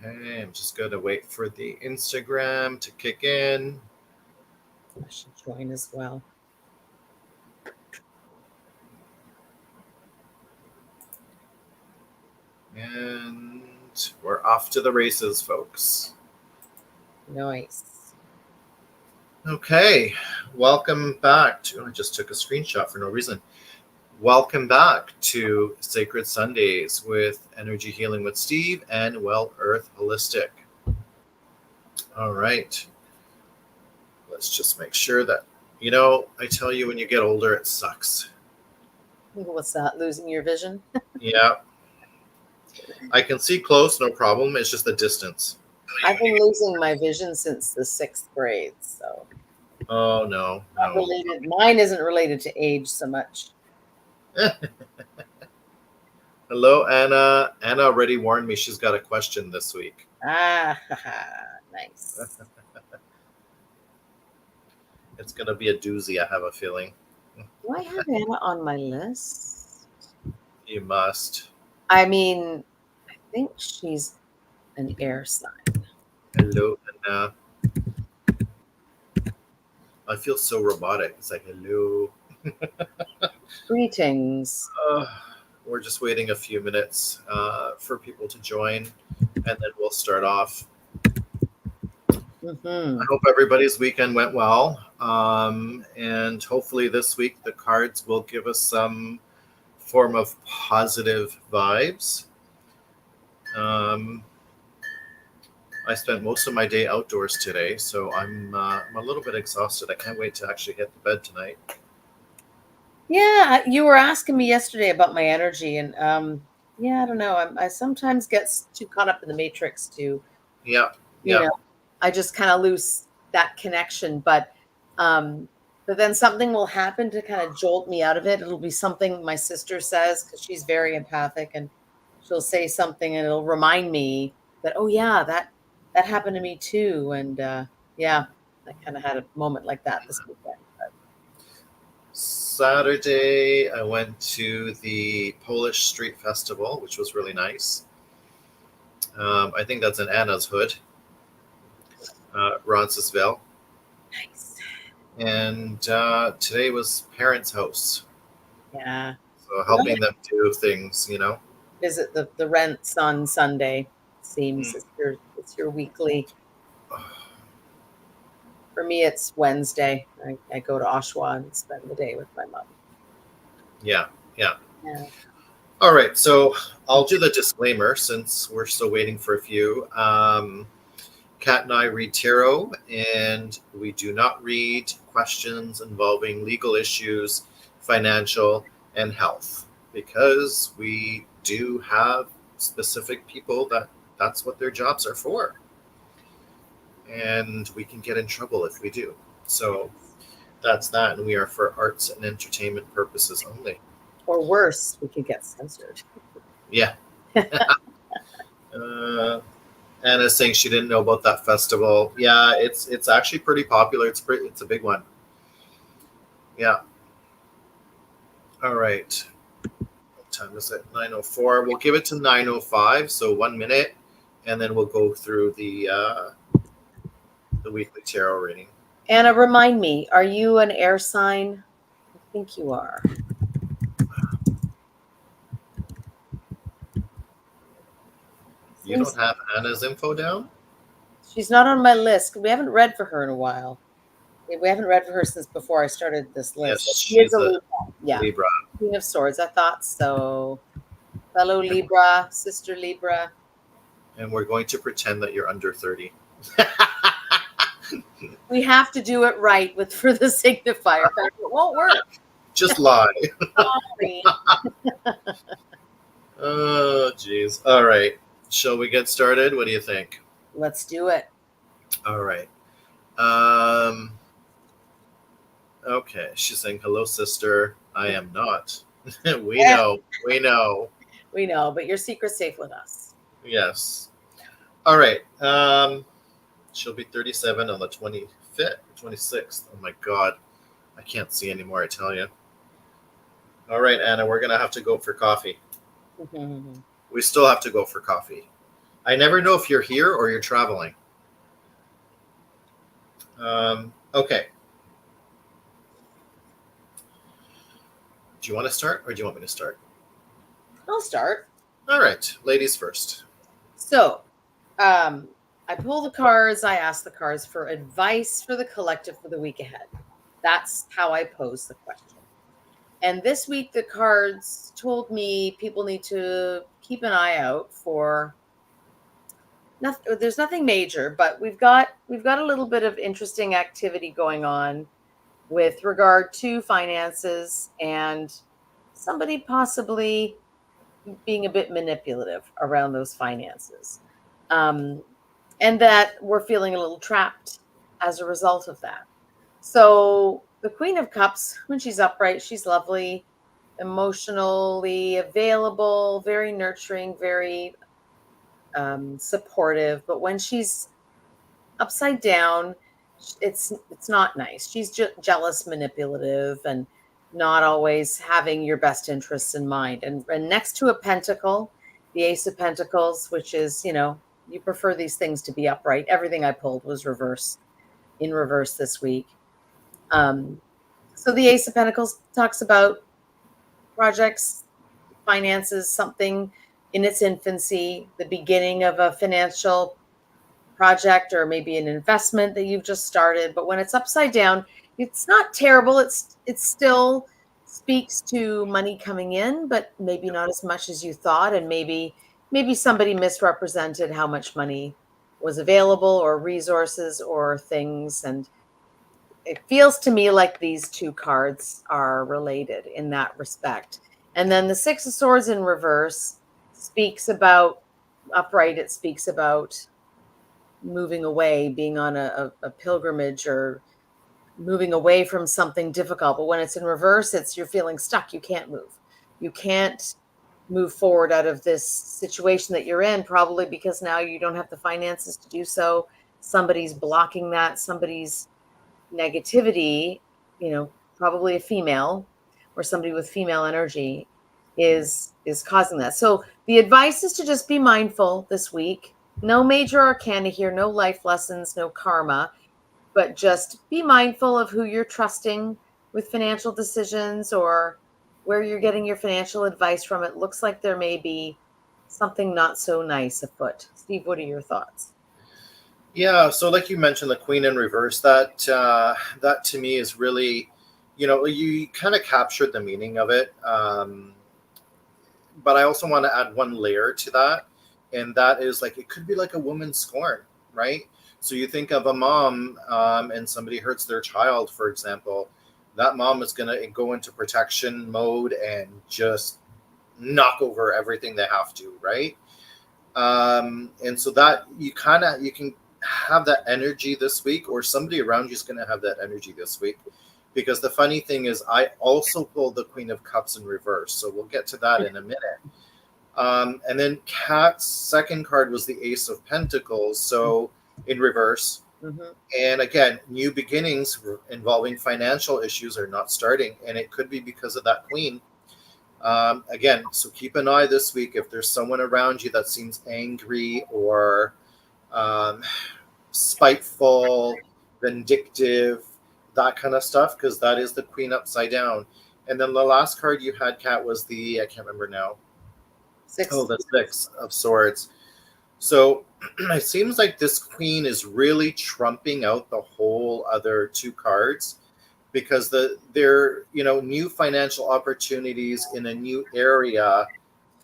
Okay, I'm just going to wait for the Instagram to kick in. I should join as well. And we're off to the races, folks. Nice. Okay, welcome back to. I just took a screenshot for no reason. Welcome back to Sacred Sundays with Energy Healing with Steve and Well Earth Holistic. All right. Let's just make sure that, I tell you, when you get older, it sucks. What's that? Losing your vision? Yeah. I can see close, no problem. It's just the distance. I've been losing my vision since the 6th grade, so Oh, no. not related. Mine isn't related to age so much. Hello, Anna. Anna already warned me she's got a question this week. Nice. It's going to be a doozy, I have a feeling. Do I have Anna on my list? You must. I mean, I think she's an air sign. Hello, Anna. I feel so robotic. It's like, hello. Greetings. We're just waiting a few minutes for people to join, and then we'll start off. I hope everybody's weekend went well, and hopefully this week the cards will give us some form of positive vibes. I spent most of my day outdoors today, so I'm a little bit exhausted. I can't wait to actually hit the bed tonight. Yeah, you were asking me yesterday about my energy, and yeah, I don't know. I sometimes get too caught up in the matrix to, Yeah. I just kind of lose that connection. But then something will happen to kind of jolt me out of it. It'll be something my sister says, because she's very empathic, and she'll say something and it'll remind me that, oh yeah, that happened to me too. And yeah, I kind of had a moment like that this weekend. Saturday, I went to the Polish Street Festival, which was really nice. I think that's in Anna's hood, Roncesvalles. Nice. And today was Parents' House. Yeah. So helping them do things, Visit the rents on Sunday. Seems it's your weekly. For me, it's Wednesday. I go to Oshawa and spend the day with my mom. Yeah. All right, so I'll do the disclaimer since we're still waiting for a few. Kat and I read tarot, and we do not read questions involving legal issues, financial, and health, because we do have specific people that's what their jobs are for. And we can get in trouble if we do. So that's that, and we are for arts and entertainment purposes only. Or worse, we could get censored. Yeah. Anna's saying she didn't know about that festival. Yeah, it's actually pretty popular. It's a big one. Yeah. All right. What time is it? 9:04. We'll give it to 9:05, so 1 minute, and then we'll go through the weekly tarot reading. Anna, remind me, are you an air sign? I think you are. You don't have Anna's info down? She's not on my list. We haven't read for her in a while. We haven't read for her since before I started this list. Yes, she's a Libra. Yeah. Libra. Queen of Swords. I thought so. Fellow Libra, sister Libra. And we're going to pretend that you're under 30. We have to do it right for the signifier. It won't work. Just lie. Oh, geez. All right. Shall we get started? What do you think? Let's do it. All right. Okay. She's saying, hello, sister. I am not. We know. We know, but your secret's safe with us. Yes. All right. She'll be 37 on the 25th, 26th. Oh, my God. I can't see anymore, I tell you. All right, Anna, we're going to have to go for coffee. We still have to go for coffee. I never know if you're here or you're traveling. Okay. Do you want to start or do you want me to start? I'll start. All right, ladies first. So, I pull the cards. I ask the cards for advice for the collective for the week ahead. That's how I pose the question. And this week, the cards told me people need to keep an eye out for nothing. There's nothing major, but we've got a little bit of interesting activity going on with regard to finances and somebody possibly being a bit manipulative around those finances. Um, and that we're feeling a little trapped as a result of that. So the Queen of Cups, when she's upright, she's lovely, emotionally available, very nurturing, very supportive. But when she's upside down, it's not nice. She's jealous, manipulative, and not always having your best interests in mind. And next to a pentacle, the Ace of Pentacles, which is, you prefer these things to be upright. Everything I pulled was in reverse this week. So the Ace of Pentacles talks about projects, finances, something in its infancy, the beginning of a financial project or maybe an investment that you've just started. But when it's upside down, it's not terrible. It still speaks to money coming in, but maybe not as much as you thought, and maybe somebody misrepresented how much money was available or resources or things. And it feels to me like these two cards are related in that respect. And then the Six of Swords in reverse speaks about upright. It speaks about moving away, being on a pilgrimage or moving away from something difficult. But when it's in reverse, you're feeling stuck. You can't move. You can't move forward out of this situation that you're in, probably because now you don't have the finances to do so. Somebody's blocking that. Somebody's negativity, probably a female or somebody with female energy is causing that. So the advice is to just be mindful this week. No major arcana here, no life lessons, no karma, but just be mindful of who you're trusting with financial decisions or where you're getting your financial advice from. It looks like there may be something not so nice afoot. Steve, what are your thoughts? Yeah, so like you mentioned, the Queen in reverse. That to me is really, you kind of captured the meaning of it. But I also want to add one layer to that, and that is like it could be like a woman's scorn, right? So you think of a mom, and somebody hurts their child, for example. That mom is going to go into protection mode and just knock over everything they have to, right? And so that you can have that energy this week, or somebody around you is going to have that energy this week. Because the funny thing is, I also pulled the Queen of Cups in reverse. So we'll get to that in a minute. And then Kat's second card was the Ace of Pentacles, so in reverse. Mm-hmm. And again, new beginnings involving financial issues are not starting. And it could be because of that Queen. Again, so keep an eye this week if there's someone around you that seems angry or spiteful, vindictive, that kind of stuff, because that is the Queen upside down. And then the last card you had, Kat, was I can't remember now. The Six of Swords. So it seems like this Queen is really trumping out the whole other two cards, because their new financial opportunities in a new area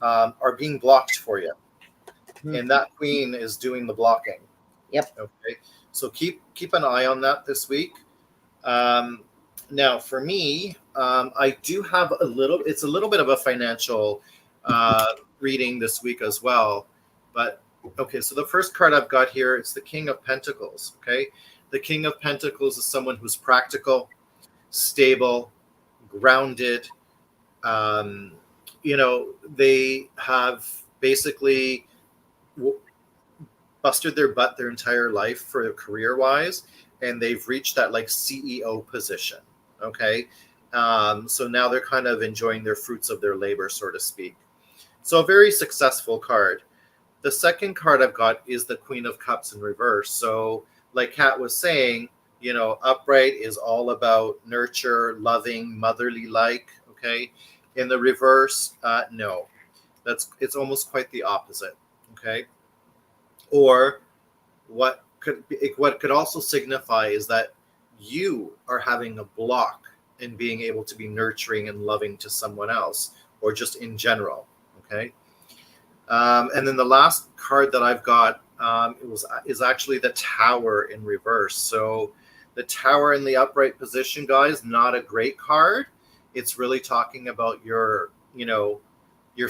are being blocked for you. Mm-hmm. And that Queen is doing the blocking. Yep. Okay. So keep an eye on that this week. Now for me, I do have it's a little bit of a financial reading this week as well. But okay, so the first card I've got here, it's the King of Pentacles. Okay. The King of Pentacles is someone who's practical, stable, grounded. They have basically busted their butt their entire life for career-wise, and they've reached that like CEO position. Okay. So now they're kind of enjoying their fruits of their labor, so to speak. So a very successful card. The second card I've got is the Queen of Cups in reverse. So, like Kat was saying, upright is all about nurture, loving, motherly like. Okay. In the reverse, no, it's almost quite the opposite. Okay. Or what could also signify is that you are having a block in being able to be nurturing and loving to someone else, or just in general. Okay. And then the last card that I've got is actually the Tower in reverse. So the Tower in the upright position, guys, not a great card. It's really talking about your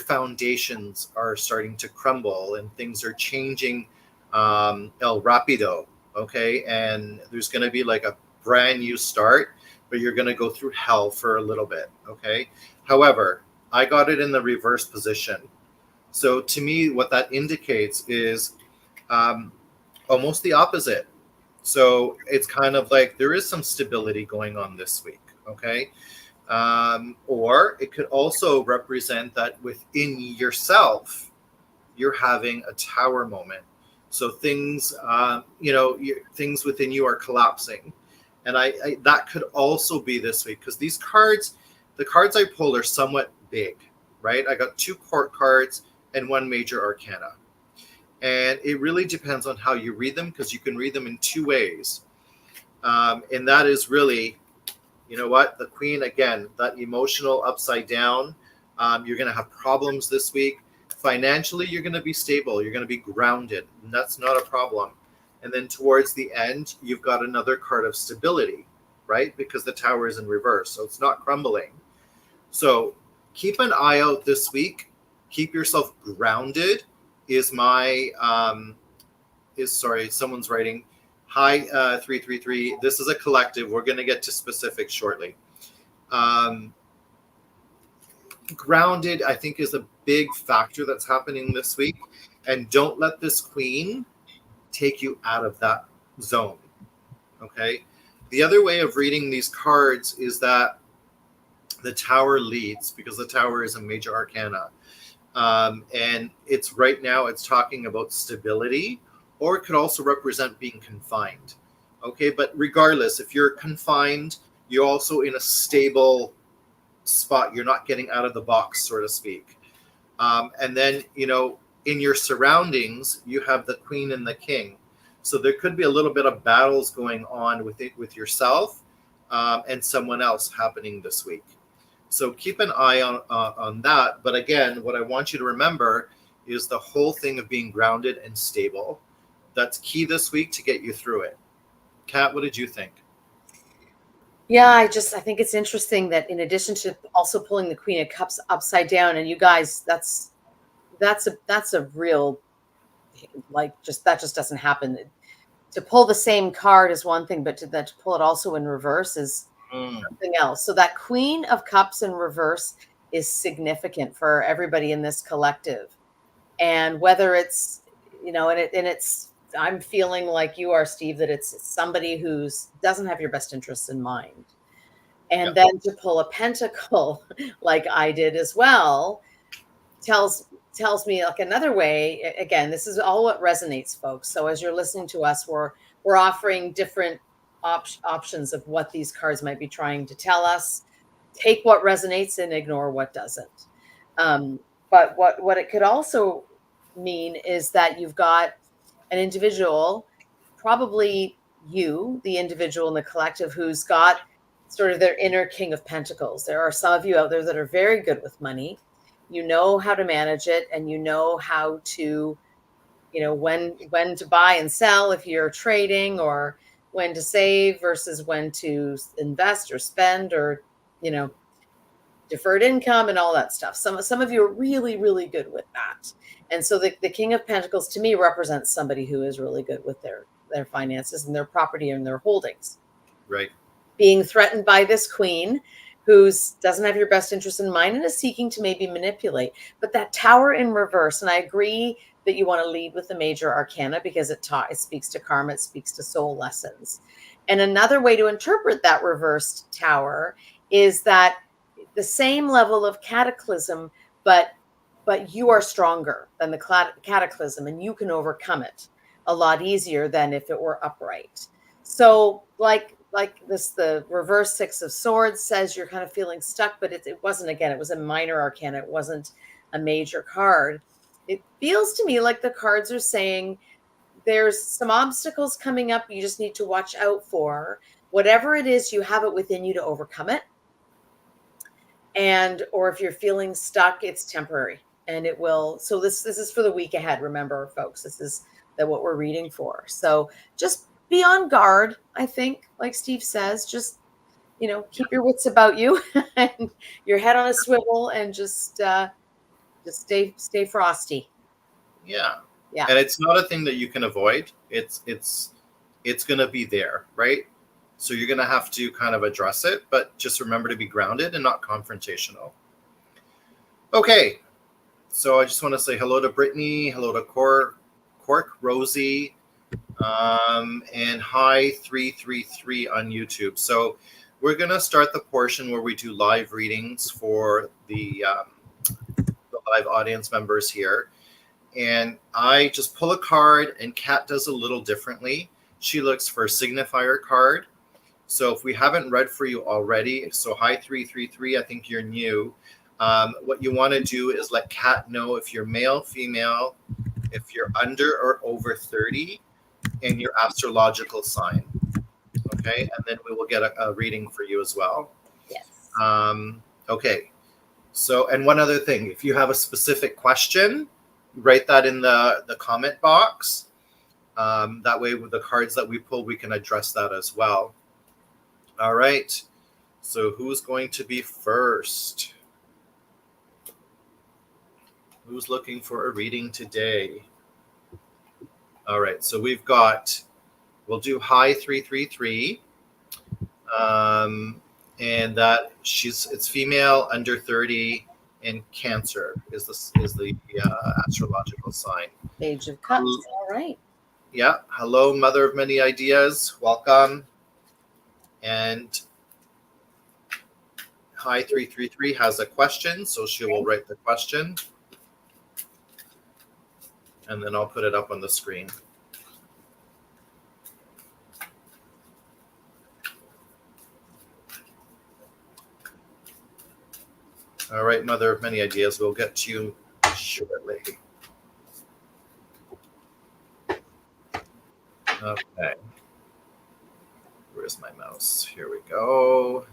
foundations are starting to crumble and things are changing el rapido. Okay. And there's going to be like a brand new start, but you're going to go through hell for a little bit. Okay. However, I got it in the reverse position. So to me, what that indicates is almost the opposite. So it's kind of like there is some stability going on this week. Okay. Or it could also represent that within yourself, you're having a tower moment. So things, things within you are collapsing. And that could also be this week, because the cards I pulled are somewhat big, right? I got 2 court cards and 1 major arcana. And it really depends on how you read them, because you can read them in 2 ways. And that is really, the Queen, again, that emotional upside down. You're going to have problems this week. Financially, you're going to be stable. You're going to be grounded. And that's not a problem. And then towards the end, you've got another card of stability, right? Because the Tower is in reverse. So it's not crumbling. So keep an eye out this week. Keep yourself grounded someone's writing. Hi, 333. This is a collective. We're going to get to specifics shortly. Grounded, I think, is a big factor that's happening this week. And don't let this Queen take you out of that zone. Okay. The other way of reading these cards is that the Tower leads, because the Tower is a major arcana. And it's right now it's talking about stability, or it could also represent being confined. Okay. But regardless, if you're confined, you're also in a stable spot. You're not getting out of the box, so to speak. And then, in your surroundings, you have the Queen and the King. So there could be a little bit of battles going on with yourself and someone else happening this week. So keep an eye on that. But again, what I want you to remember is the whole thing of being grounded and stable. That's key this week to get you through it. Kat, what did you think? Yeah, I think it's interesting that in addition to also pulling the Queen of Cups upside down, and you guys, that's a real, like, that just doesn't happen. To pull the same card is one thing, but to pull it also in reverse is something else. So that Queen of Cups in reverse is significant for everybody in this collective. And whether it's, I'm feeling like you are, Steve, that it's somebody who's doesn't have your best interests in mind. And then to pull a pentacle like I did as well tells me like another way. Again, this is all what resonates, folks. So as you're listening to us, we're offering different options of what these cards might be trying to tell us. Take what resonates and ignore what doesn't. But what it could also mean is that you've got an individual, probably you, the individual in the collective, who's got sort of their inner King of Pentacles. There are some of you out there that are very good with money. You know how to manage it, and you know how to, when to buy and sell if you're trading, or when to save versus when to invest or spend, or, deferred income and all that stuff. Some of you are really, really good with that. And so the King of Pentacles to me represents somebody who is really good with their finances and their property and their holdings. Right. Being threatened by this Queen who doesn't have your best interest in mind and is seeking to maybe manipulate. But that Tower in reverse, and I agree that you want to lead with the major arcana because it speaks to karma, it speaks to soul lessons. And another way to interpret that reversed Tower is that the same level of cataclysm, but but you are stronger than the cataclysm, and you can overcome it a lot easier than if it were upright. So like this, the reverse Six of Swords says you're kind of feeling stuck, but it wasn't, again, it was a minor arcana. It wasn't a major card. It feels to me like the cards are saying there's some obstacles coming up you just need to watch out for. Whatever it is, you have it within you to overcome it. And, or if you're feeling stuck, it's temporary and it will. So this is for the week ahead. Remember, folks, this is what we're reading for. So just be on guard. I think, like Steve says, just, keep your wits about you and your head on a swivel, and just stay frosty. Yeah. Yeah. And it's not a thing that you can avoid. It's going to be there, right? So you're going to have to kind of address it, but just remember to be grounded and not confrontational. Okay. So I just want to say hello to Brittany, hello to Cork, Rosie, and hi 333 on YouTube. So we're going to start the portion where we do live readings for the live audience members here. And I just pull a card, and Kat does a little differently. She looks for a signifier card. So if we haven't read for you already, so hi 333, I think you're new. What you want to do is let Kat know if you're male, female, if you're under or over 30, and your astrological sign. Okay, and then we will get a reading for you as well. Yes. Okay. So, and one other thing, if you have a specific question, write that in the comment box. That way, with the cards that we pull, we can address that as well. All right. So who's going to be first? Who's looking for a reading today? All right. So we'll do hi 333. And that it's female, under 30, and Cancer is the astrological sign. Page of Cups. All right. Yeah. Hello, Mother of Many Ideas. Welcome. And hi 333 has a question, so she will write the question. And then I'll put it up on the screen. All right, Mother of Many Ideas, we'll get to you shortly. Okay. Where's my mouse? Here we go.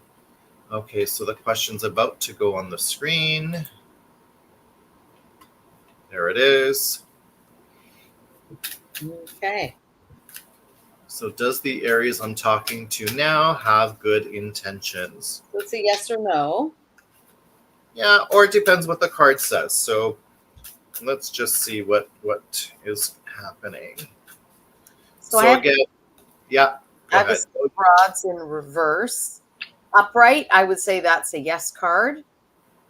Okay, so the question's about to go on the screen. There it is. Okay. So does the Aries I'm talking to now have good intentions? So it's a yes or no. Yeah, or it depends what the card says. So let's just see what is happening. So again, yeah. I have the rods in reverse. Upright, I would say that's a yes card.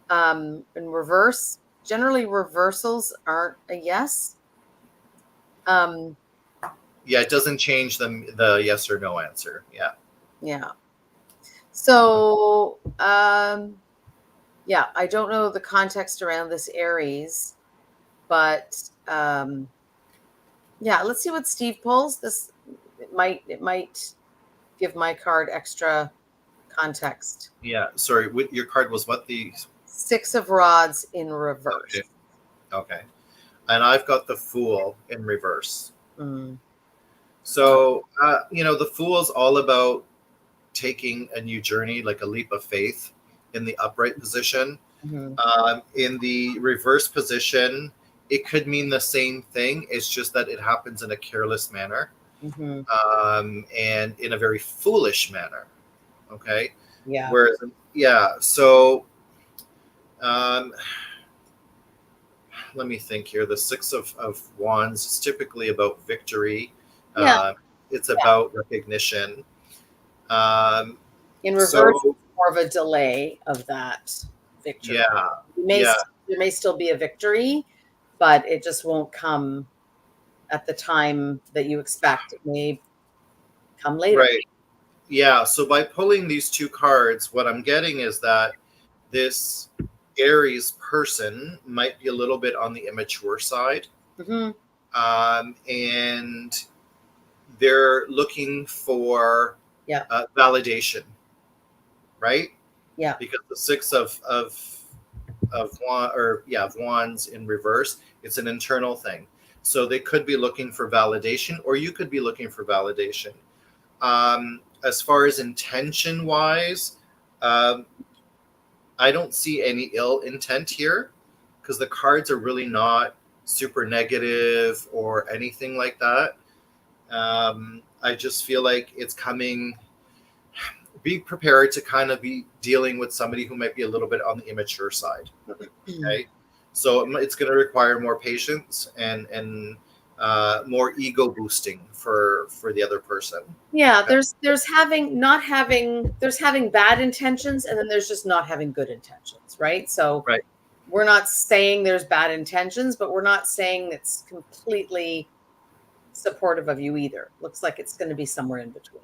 In reverse, generally reversals aren't a yes. Yeah, it doesn't change the yes or no answer. Yeah. Yeah. So, yeah, I don't know the context around this Aries, but yeah, let's see what Steve pulls. It might give my card extra context. Yeah, sorry, your card was what? The Six of Rods in reverse. Okay. And I've got the Fool in reverse. Mm. So, the Fool is all about taking a new journey, like a leap of faith in the upright position. Mm-hmm. In the reverse position, it could mean the same thing. It's just that it happens in a careless manner. Mm-hmm. And in a very foolish manner. Okay. Yeah. Whereas, so let me think here. The Six of Wands is typically about victory. It's about recognition. In reverse, it's more of a delay of that victory. Yeah. There may still be a victory, but it just won't come at the time that you expect. It may come later. Right. Yeah. So by pulling these two cards, what I'm getting is that this Aries person might be a little bit on the immature side. Mm-hmm. And they're looking for validation, right? Yeah. Because the six of wands in reverse, it's an internal thing. So they could be looking for validation, or you could be looking for validation. As far as intention wise, um, I don't see any ill intent here because the cards are really not super negative or anything like that. I just feel like it's coming. Be prepared to kind of be dealing with somebody who might be a little bit on the immature side. Okay, so it's going to require more patience and more ego boosting for the other person. Yeah, there's having bad intentions, and then there's just not having good intentions, right? So Right. we're not saying there's bad intentions, but we're not saying it's completely supportive of you either. Looks like it's going to be somewhere in between.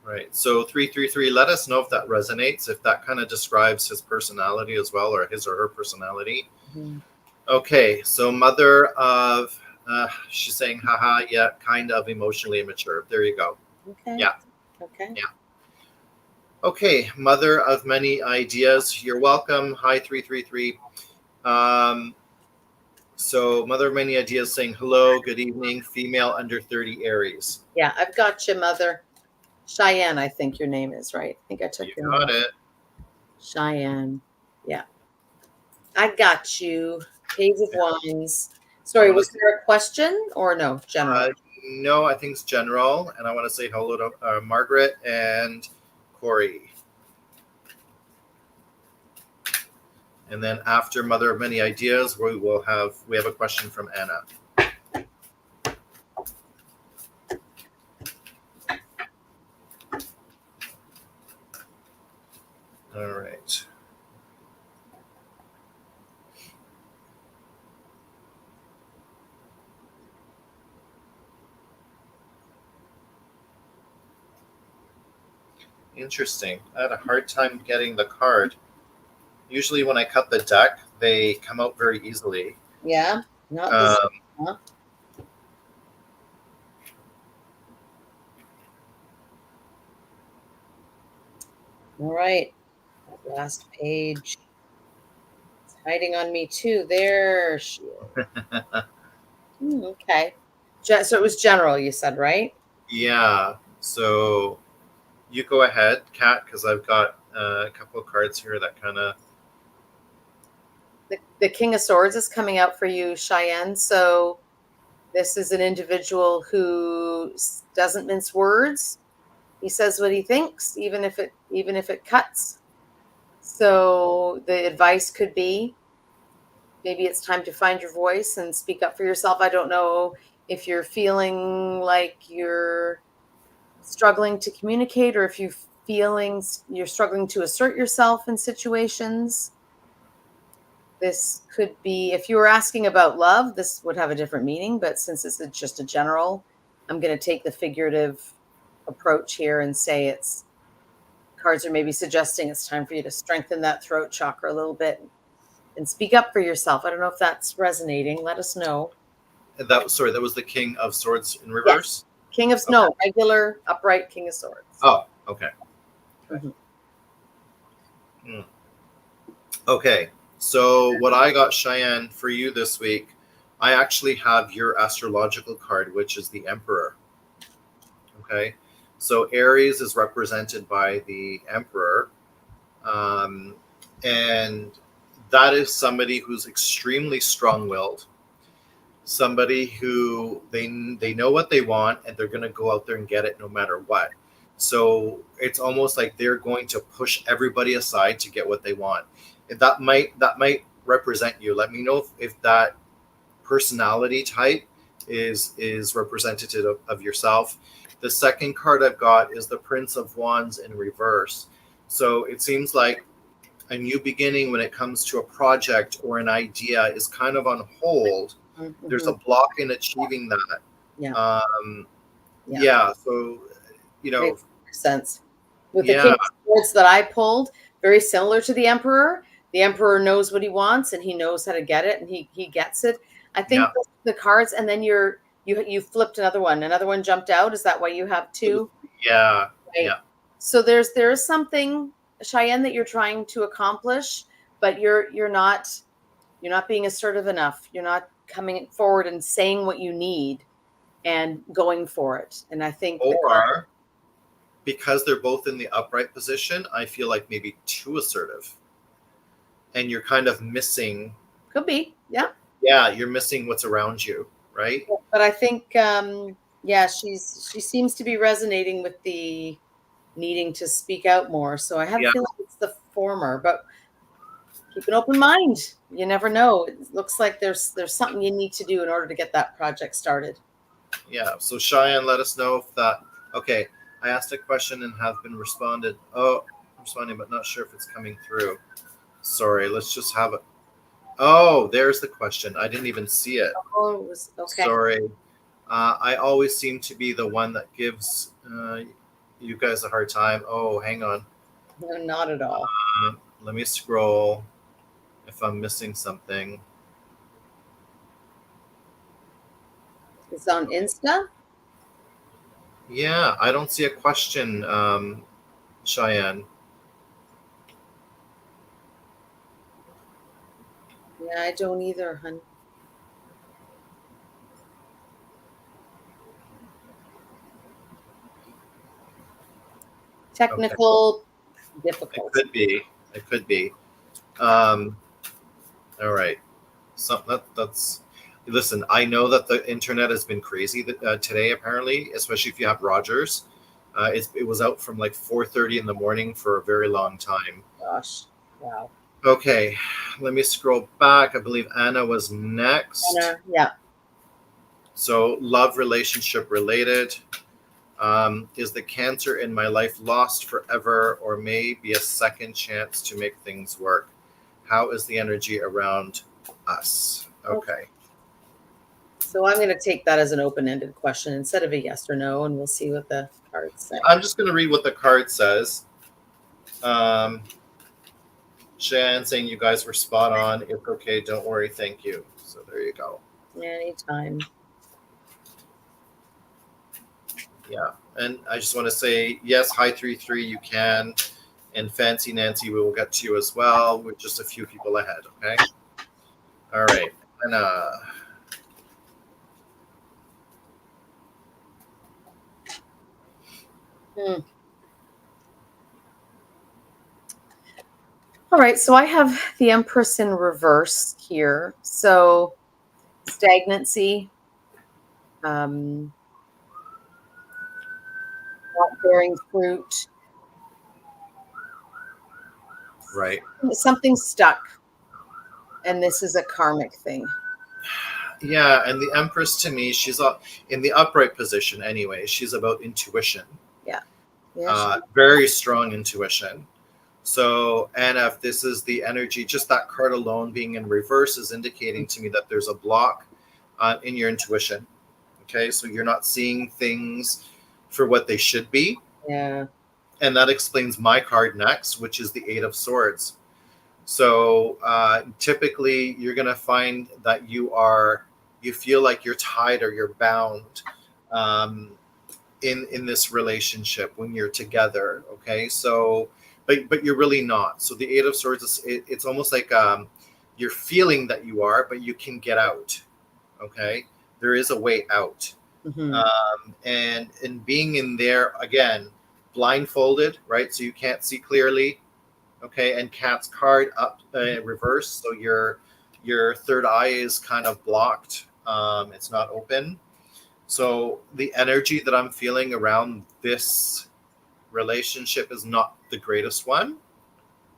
Right. So 333, let us know if that resonates, if that kind of describes his personality as well, or his or her personality. Mm-hmm. Okay. So mother of, she's saying, haha, yeah, kind of emotionally immature. There you go. Okay. Yeah. Okay. Yeah. Okay. Mother of many ideas. You're welcome. Hi, 333. So mother of many ideas saying hello, good evening, female under 30 Aries. Yeah, I've got you, Mother. Cheyenne, I think your name is, right? I think I took your Got name. it. Cheyenne. Yeah. I got you. Page of Wands. Sorry, was there a question or no? General. No, I think it's general. And I want to say hello to Margaret and Corey. And then after Mother of Many Ideas, we have a question from Anna. All right. Interesting. I had a hard time getting the card. Usually when I cut the deck, they come out very easily. Yeah, not this one, huh? All right. Last page. It's hiding on me too. There she is. Okay. So it was general, you said, right? Yeah. So you go ahead, Kat, because I've got a couple of cards here that kind of. The King of Swords is coming out for you, Cheyenne. So this is an individual who doesn't mince words. He says what he thinks, even if it cuts. So the advice could be, maybe it's time to find your voice and speak up for yourself. I don't know if you're feeling like you're struggling to communicate, or if you're struggling to assert yourself in situations. This could be, if you were asking about love, this would have a different meaning, but since it's just a general, I'm going to take the figurative approach here and say it's cards are maybe suggesting it's time for you to strengthen that throat chakra a little bit and speak up for yourself. I don't know if that's resonating. Let us know. That was the King of Swords in reverse? Yes. King of Snow, regular, upright King of Swords. Oh, okay. Okay. So what I got, Cheyenne, for you this week, I actually have your astrological card, which is the Emperor. Okay. So Aries is represented by the Emperor. And that is somebody who's extremely strong-willed. Somebody who they know what they want, and they're going to go out there and get it no matter what. So it's almost like they're going to push everybody aside to get what they want. And that might represent you. Let me know if that personality type is representative of yourself. The second card I've got is the Prince of Wands in reverse. So it seems like a new beginning when it comes to a project or an idea is kind of on hold. Mm-hmm. There's a block in achieving that. Yeah. Yeah. So, makes sense. With the King of Swords that I pulled, very similar to the Emperor, the Emperor knows what he wants and he knows how to get it and he gets it. I think Yeah. the cards, and then you flipped another one. Another one jumped out. Is that why you have two? Yeah. Right. Yeah. So there is something, Cheyenne, that you're trying to accomplish, but you're not being assertive enough. You're not coming forward and saying what you need and going for it. And I think the card Or because they're both in the upright position, I feel like maybe too assertive. And you're kind of missing, could be, yeah. yeah, you're missing what's around you, right? But I think, yeah, she seems to be resonating with the needing to speak out more. So I have a Yeah. feeling it's the former, but keep an open mind. You never know. It looks like there's something you need to do in order to get that project started. Yeah. So Cheyenne, let us know if that, okay, I asked a question and have been responded. Oh, I'm responding, but not sure if it's coming through. Sorry, let's just have it. Oh, there's the question. I didn't even see it. Oh, it was okay. Sorry. I always seem to be the one that gives you guys a hard time. Oh, hang on. No, not at all. Let me scroll if I'm missing something. It's on Insta. Yeah, I don't see a question, Cheyenne. Yeah, I don't either, hun. Technical It difficulty. could be. It could be. Um, all right. That's. Listen, I know that the internet has been crazy today. Apparently, especially if you have Rogers, it was out from like 4:30 in the morning for a very long time. Gosh, wow. Okay, let me scroll back. I believe Anna was next. Anna, yeah. So, love relationship related. Is the cancer in my life lost forever or may be a second chance to make things work? How is the energy around us? Okay. So I'm going to take that as an open-ended question instead of a yes or no, and we'll see what the cards say. I'm just going to read what the card says. Shan saying you guys were spot on. It's okay. Don't worry. Thank you. So there you go. Anytime. Yeah. And I just want to say, yes, hi 3-3, you can. And Fancy Nancy, we will get to you as well. We're just a few people ahead. Okay. All right. And All right, so I have the Empress in reverse here. So stagnancy, not bearing fruit, right. something stuck. And this is a karmic thing. Yeah, and the Empress to me, she's in the upright position anyway. She's about intuition. Yeah. Very strong intuition. So, Anna, if this is the energy, just that card alone being in reverse is indicating to me that there's a block in your intuition. Okay, so you're not seeing things for what they should be. Yeah. And that explains my card next, which is the Eight of Swords. So typically you're going to find that you feel like you're tied or you're bound in this relationship when you're together. Okay, so but you're really not. So the Eight of Swords it's almost like you're feeling that you are, but you can get out. Okay, there is a way out. Mm-hmm. And in being in there again, blindfolded, right? So you can't see clearly. Okay, and Cat's card up reverse, so your third eye is kind of blocked. It's not open. So the energy that I'm feeling around this relationship is not the greatest one.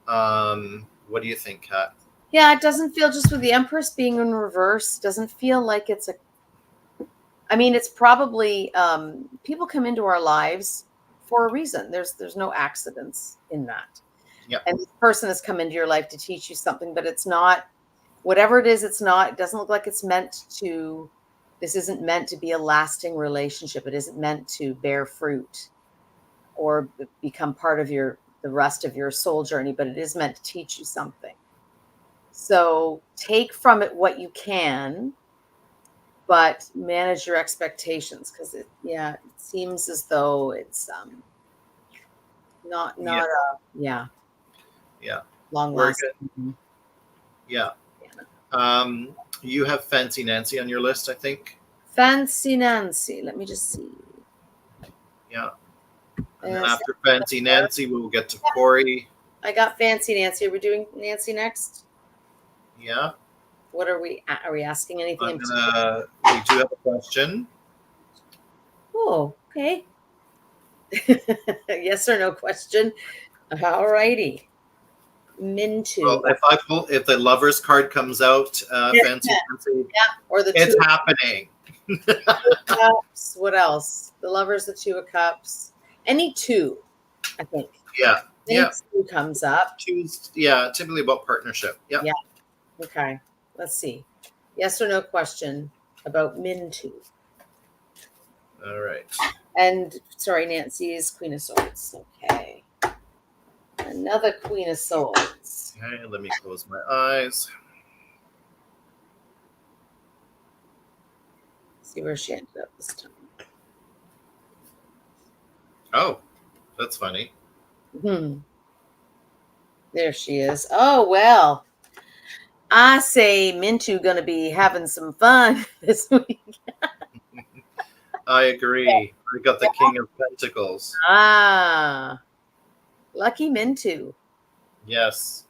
What do you think, Kat? Yeah, it doesn't feel, just with the Empress being in reverse, doesn't feel like it's a. I mean, it's probably people come into our lives for a reason. There's no accidents in that. Yeah. And this person has come into your life to teach you something, but it's not, whatever it is, it's not, it doesn't look like it's meant to, this isn't meant to be a lasting relationship. It isn't meant to bear fruit or become part of the rest of your soul journey, but it is meant to teach you something. So take from it what you can, but manage your expectations, because it seems as though it's Yeah. not a Yeah. long We're lasting. good. Yeah. You have Fancy Nancy on your list, I think. Fancy Nancy. Let me just see. Yeah. And then Uh, after Fancy Nancy, we'll get to Corey. I got Fancy Nancy. Are we doing Nancy next? Yeah. What are we? Are we asking anything in particular? We do have a question. Oh, okay. Yes or no question. All righty. Mintu. Well, if the lovers card comes out, Fancy Nancy, Or the it's two happening. of cups. What else? The lovers, the two of cups. Any two, I think. Yeah. Yeah. Two comes up. Typically about partnership. Yeah. Yeah. Okay. Let's see. Yes or no question about Mintu. All right. And sorry, Nancy is Queen of Swords. Okay. Another Queen of Swords. Okay, let me close my eyes. See where she ended up this time. Oh, that's funny. There she is. Oh, well. I say Mintu gonna be having some fun this week. I agree. I got the King of Pentacles. Lucky Mintu. Yes.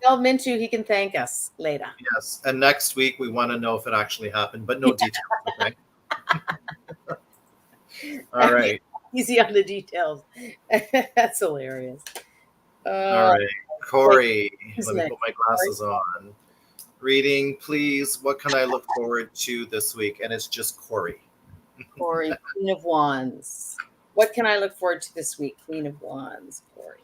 Tell Mintu he can thank us later. Yes. And next week we want to know if it actually happened, but no details. Okay. All right. Easy on the details. That's hilarious. All right. Corey, Who's let me put my glasses on. Reading, please. What can I look forward to this week? And it's just Corey. Corey, Queen of Wands. What can I look forward to this week? Queen of Wands, Corey.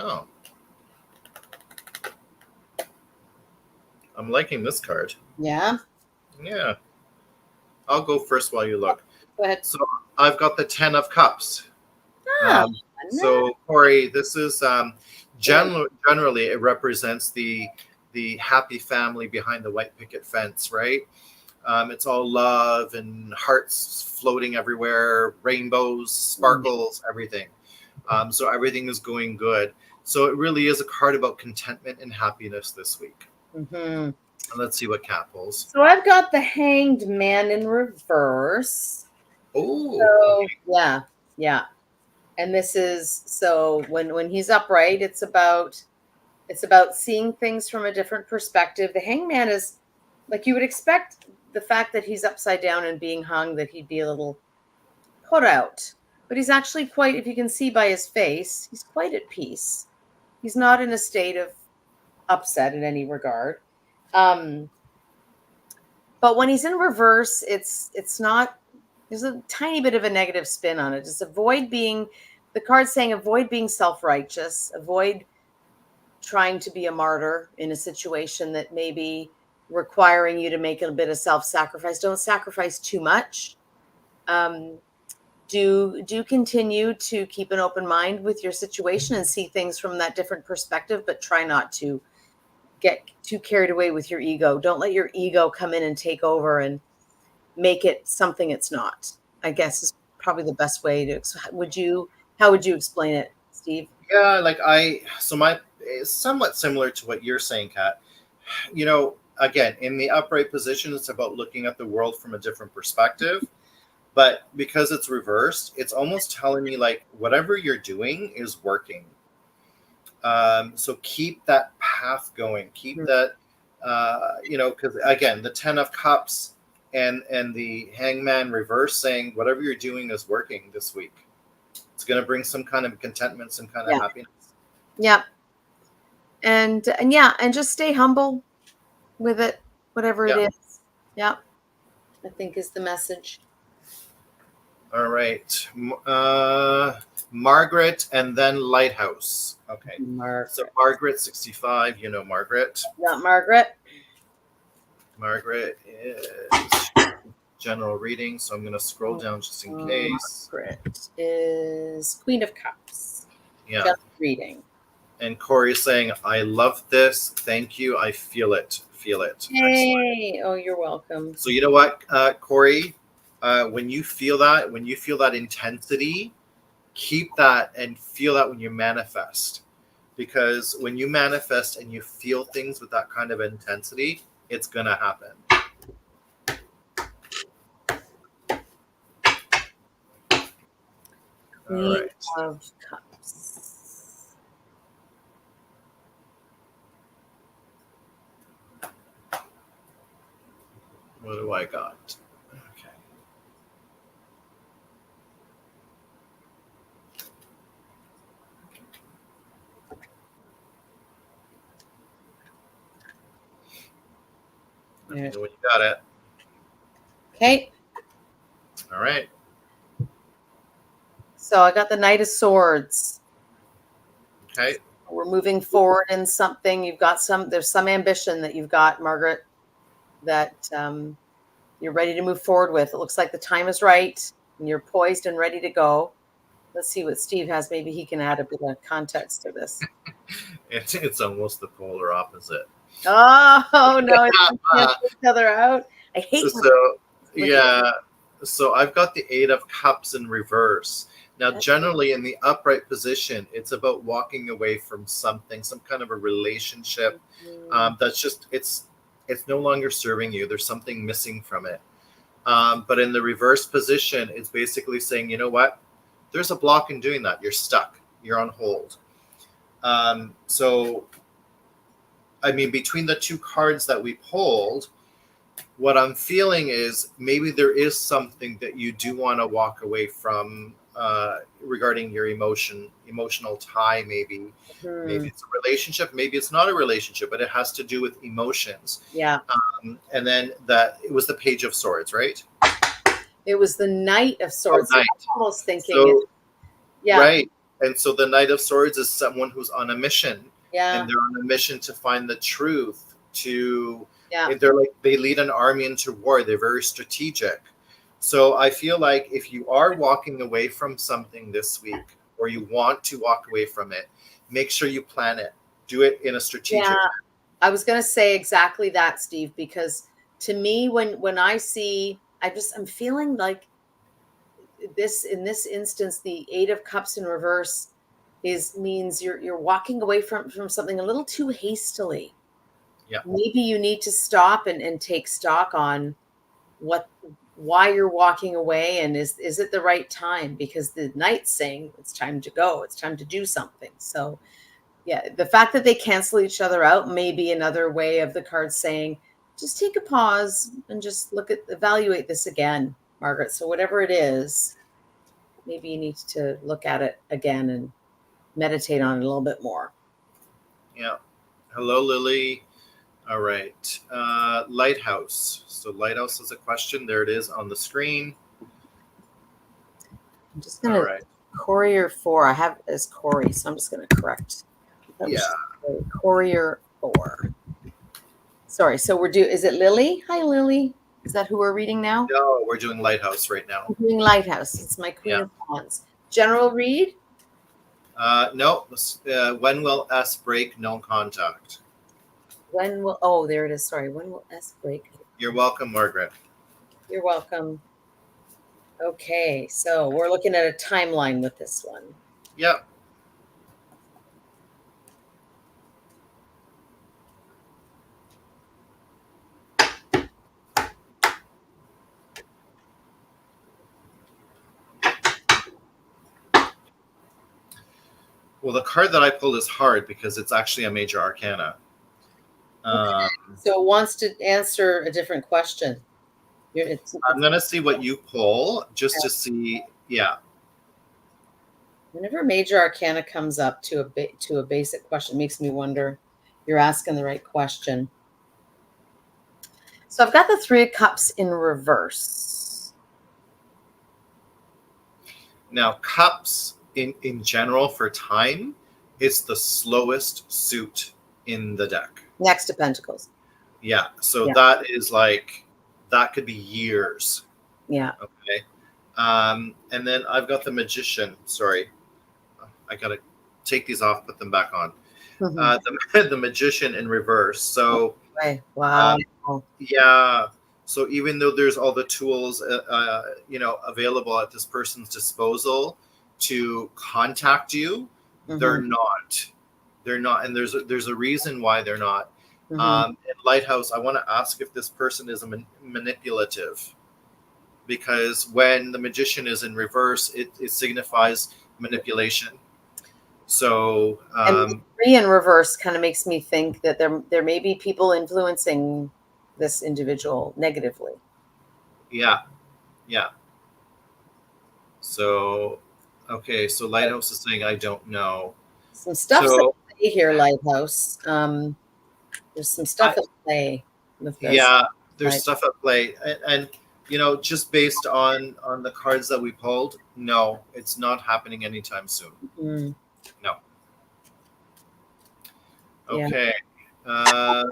Oh. I'm liking this card. Yeah? Yeah. I'll go first while you look. Go ahead. So I've got the 10 of Cups. Oh, So Corey, this is generally it represents the happy family behind the white picket fence, right? It's all love and hearts floating everywhere, rainbows, sparkles, everything. So everything is going good. So it really is a card about contentment and happiness this week. Mm-hmm. Let's see what Cat pulls. So I've got the Hanged Man in reverse. Oh, so, okay. yeah. And this is so when he's upright, it's about seeing things from a different perspective. The Hangman is like you would expect the fact that he's upside down and being hung that he'd be a little put out, but he's actually quite, if you can see by his face, he's quite at peace. He's not in a state of upset in any regard. But when he's in reverse, it's not, there's a tiny bit of a negative spin on it. Just avoid being, the card's saying avoid being self-righteous, avoid trying to be a martyr in a situation that may be requiring you to make a bit of self-sacrifice. Don't sacrifice too much. Do continue to keep an open mind with your situation and see things from that different perspective, but try not to get too carried away with your ego. Don't let your ego come in and take over and make it something it's not, I guess is probably the best way to, how would you explain it, Steve? Yeah, it's somewhat similar to what you're saying, Kat. You know, again, in the upright position, it's about looking at the world from a different perspective. But because it's reversed, it's almost telling me like whatever you're doing is working. So keep that path going. Keep that, because again, the 10 of Cups and the Hangman reverse saying whatever you're doing is working this week. It's going to bring some kind of contentment, some kind of happiness. Yeah. And just stay humble with it, whatever it is. Yeah. I think is the message. All right. Margaret and then Lighthouse. Okay. Margaret. So Margaret, 65. You know Margaret. Not Margaret. Margaret is general reading, so I'm going to scroll down just in case. Margaret is Queen of Cups. Yeah. General reading. And Corey is saying, I love this. Thank you. I feel it. Feel it. Hey. Excellent. Oh, you're welcome. So you know what, Corey? When you feel that intensity, keep that and feel that when you manifest. Because when you manifest and you feel things with that kind of intensity, it's going to happen. Queen All right. of Cups. What do I got? Okay. Let me know when you got it. Okay. All right. So I got the Knight of Swords. Okay. We're moving forward in something. There's some ambition that you've got, Margaret, that you're ready to move forward with. It looks like the time is right and you're poised and ready to go. Let's see what Steve has. Maybe he can add a bit of context to this. It's almost the polar opposite. Oh no, it's cancel each other out. I hate So I've got the 8 of Cups in reverse. Now, generally in the upright position, it's about walking away from something, some kind of a relationship that's just it's no longer serving you. There's something missing from it. But in the reverse position, it's basically saying, you know what? There's a block in doing that. You're stuck. You're on hold. So, I mean, between the two cards that we pulled, what I'm feeling is maybe there is something that you do want to walk away from regarding your emotional tie. Maybe it's a relationship, maybe it's not a relationship, but it has to do with emotions. Yeah. And then it was the Page of Swords, right? It was the Knight of Swords. Knight. I'm almost thinking. Right. And so the Knight of Swords is someone who's on a mission. Yeah. And they're on a mission to find the truth. Yeah. They lead an army into war. They're very strategic. So I feel like if you are walking away from something this week, or you want to walk away from it, make sure you plan it. Do it in a strategic manner. manner. I was going to say exactly that, Steve, because to me, when I see, I'm feeling like this, in this instance, the 8 of Cups in reverse means you're walking away from something a little too hastily. Yeah. Maybe you need to stop and take stock on why you're walking away, and is it the right time? Because the Knight's saying it's time to go. It's time to do something. So yeah, the fact that they cancel each other out may be another way of the cards saying, just take a pause and just evaluate this again, Margaret. So whatever it is, maybe you need to look at it again and meditate on it a little bit more. Yeah. Hello, Lily. All right. Lighthouse. So Lighthouse is a question. There it is on the screen. I'm just going to, Courier 4. I have it as Corey, so I'm just going to correct. Courier 4. Sorry. So is it Lily? Hi, Lily. Is that who we're reading now? No, we're doing Lighthouse right now. We're doing Lighthouse. It's my Queen of Wands. General read? No. When will S break? No contact. There it is. Sorry. When will S break? You're welcome, Margaret. You're welcome. Okay. So we're looking at a timeline with this one. Yeah. Well, the card that I pulled is hard because it's actually a major arcana. Okay. So it wants to answer a different question. I'm going to see what you pull just to see. Yeah. Whenever major arcana comes up to a basic question, it makes me wonder you're asking the right question. So I've got the 3 of Cups in reverse. Now, cups in general for time, it's the slowest suit in the deck. Next to Pentacles. Yeah. So Yeah. that is like, that could be years. Yeah. Okay. And then I've got the Magician. Sorry. I got to take these off, put them back on. The Magician in reverse. So, right. Wow. Yeah. So even though there's all the tools, available at this person's disposal to contact you, they're not. They're not, and there's a reason why they're not. In Lighthouse, I want to ask if this person is manipulative, because when the Magician is in reverse, it signifies manipulation. So, and 3 in reverse kind of makes me think that there may be people influencing this individual negatively. Yeah. So, okay. So Lighthouse is saying, I don't know. Some stuff at play here, Lighthouse. There's some stuff at play with this. Yeah, there's stuff at play, and just based on the cards that we pulled, no, it's not happening anytime soon. No. Okay. I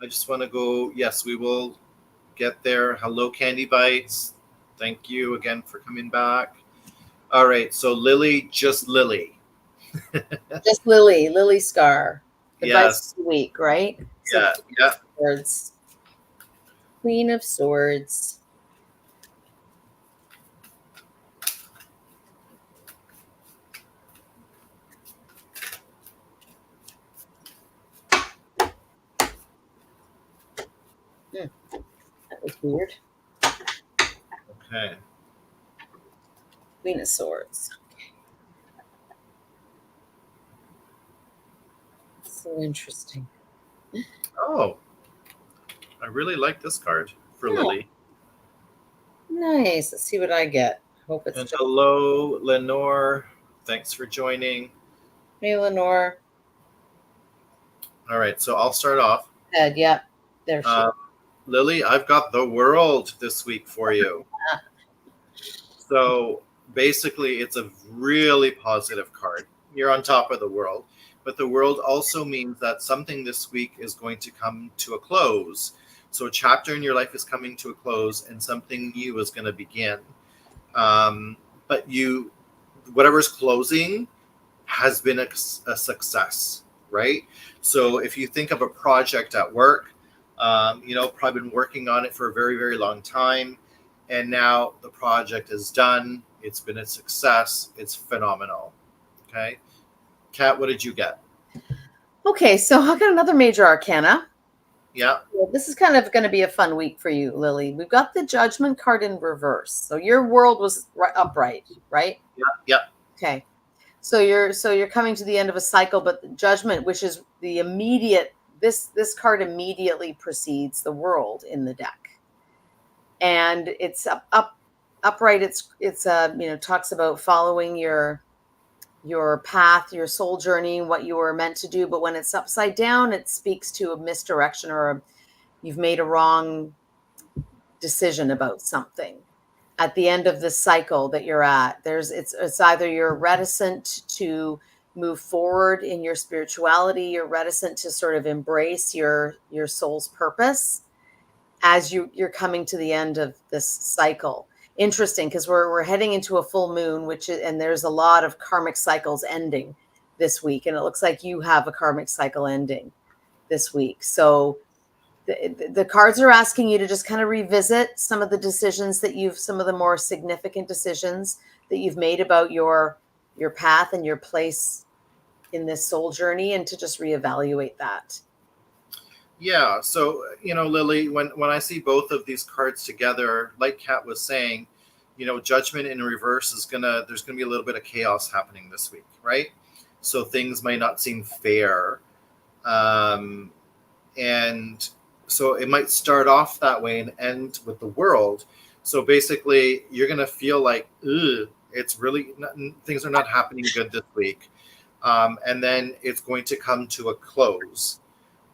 just want to go. Yes, we will get there. Hello, Candy Bites. Thank you again for coming back. All right. So Lily, just Lily. Just Lily Scar. Advice of the week, right? So yeah. Swords. Queen of Swords. That was weird. Okay. Queen of Swords. So interesting. Oh, I really like this card for Lily. Nice. Let's see what I get. Hope it's. And hello, Lenore. Thanks for joining. Hey, Lenore. All right, so I'll start off. Yeah, there she is. Lily, I've got the World this week for you. So basically, it's a really positive card. You're on top of the World. But the World also means that something this week is going to come to a close. So a chapter in your life is coming to a close and something new is going to begin. But whatever's closing has been a success, right? So if you think of a project at work, probably been working on it for a very, very long time. And now the project is done. It's been a success. It's phenomenal. Okay. Kat, what did you get? Okay, so I got another major arcana. Yeah. Well, this is kind of going to be a fun week for you, Lily. We've got the Judgment card in reverse. So your World was upright, right? Yeah. Okay. So you're coming to the end of a cycle, but the Judgment, which is the immediate, this card immediately precedes the World in the deck, and it's upright. It's talks about following your path, your soul journey, what you were meant to do. But when it's upside down, it speaks to a misdirection or you've made a wrong decision about something. At the end of the cycle that you're at, it's either you're reticent to move forward in your spirituality, you're reticent to sort of embrace your soul's purpose as you're coming to the end of this cycle. Interesting, because we're heading into a full moon, and there's a lot of karmic cycles ending this week, and it looks like you have a karmic cycle ending this week. So the cards are asking you to just kind of revisit some of the decisions some of the more significant decisions that you've made about your path and your place in this soul journey, and to just reevaluate that. Yeah. So, Lily, when I see both of these cards together, like Kat was saying, Judgment in reverse there's going to be a little bit of chaos happening this week, right? So things might not seem fair. And so it might start off that way and end with the World. So basically you're going to feel like, it's really, things are not happening good this week. And then it's going to come to a close.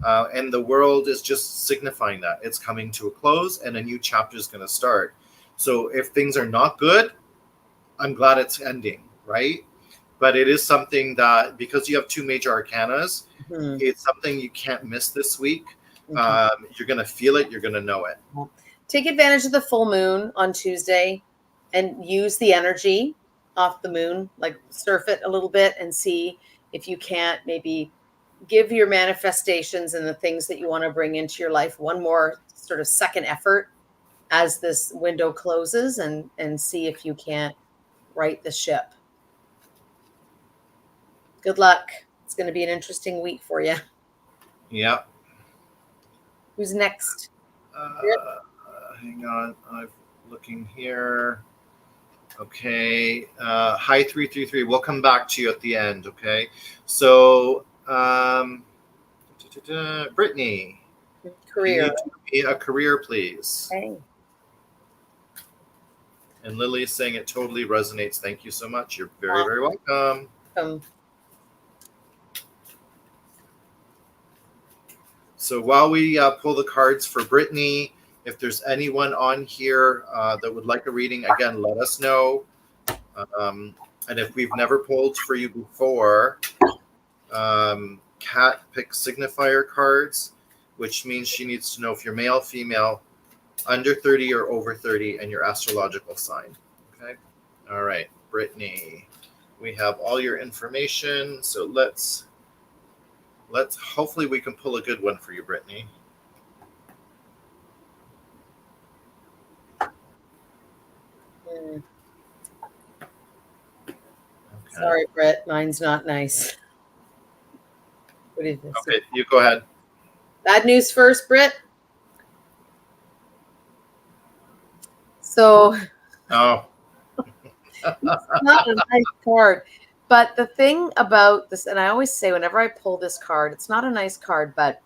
And the World is just signifying that it's coming to a close and a new chapter is going to start. So if things are not good, I'm glad it's ending, right? But it is something that, because you have two major arcanas, Mhm. it's something you can't miss this week. Mhm. You're going to feel it. You're going to know it. Take advantage of the full moon on Tuesday and use the energy off the moon, like surf it a little bit and see if you can't maybe give your manifestations and the things that you want to bring into your life one more sort of second effort as this window closes, and see if you can't right the ship. Good luck. It's going to be an interesting week for you. Yeah. Who's next? Hang on. I'm looking here. Okay. Hi, 333. We'll come back to you at the end. Okay. So, Brittany, can Career. you do me a career, please? Okay. And Lily is saying it totally resonates. Thank you so much. You're very, very welcome. So while we pull the cards for Brittany, if there's anyone on here that would like a reading, again, let us know. And if we've never pulled for you before, Kat picks signifier cards, which means she needs to know if you're male, female, under 30 or over 30, and your astrological sign. Okay. All right, Brittany, we have all your information. So let's hopefully we can pull a good one for you, Brittany. Mm. Okay. Sorry, Britt. Mine's not nice. What is this? Okay, you go ahead. Bad news first, Britt. So Oh, it's not a nice card. But the thing about this, and I always say whenever I pull this card, it's not a nice card, but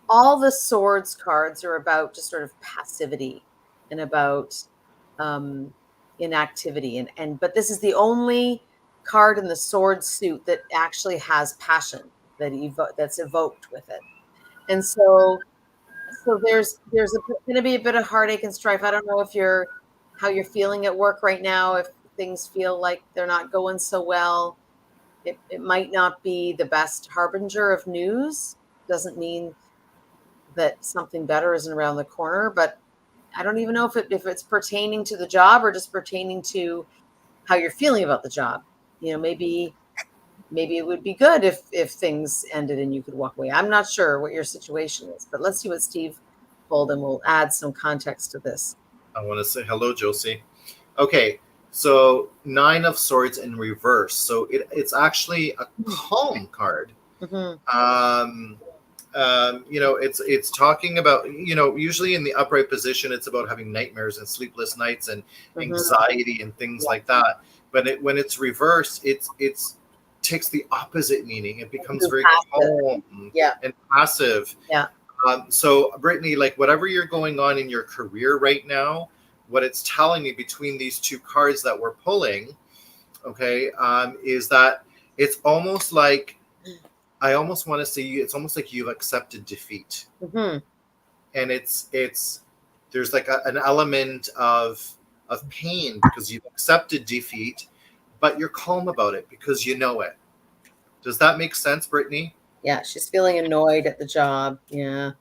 all the swords cards are about just sort of passivity and about inactivity. But this is the only card in the sword suit that actually has passion that's evoked with it. And so there's going to be a bit of heartache and strife. I don't know if how you're feeling at work right now, if things feel like they're not going so well. It might not be the best harbinger of news. Doesn't mean that something better isn't around the corner, but I don't even know if it's pertaining to the job or just pertaining to how you're feeling about the job. Maybe it would be good if things ended and you could walk away. I'm not sure what your situation is, but let's see what Steve pulled and we'll add some context to this. I want to say hello, Josie. Okay, so 9 of Swords in reverse. So it's actually a calm card. Mm-hmm. It's talking about, usually in the upright position, it's about having nightmares and sleepless nights and anxiety and things like that. But when it's reversed, it's takes the opposite meaning. It becomes very calm and passive. Yeah. So Brittany, like whatever you're going on in your career right now, what it's telling me between these two cards that we're pulling, okay, is that it's almost like, I almost want to say it's almost like you've accepted defeat. Mm-hmm. And there's like an element of pain because you've accepted defeat, but you're calm about it because you know it. Does that make sense, Brittany? Yeah, she's feeling annoyed at the job. Yeah.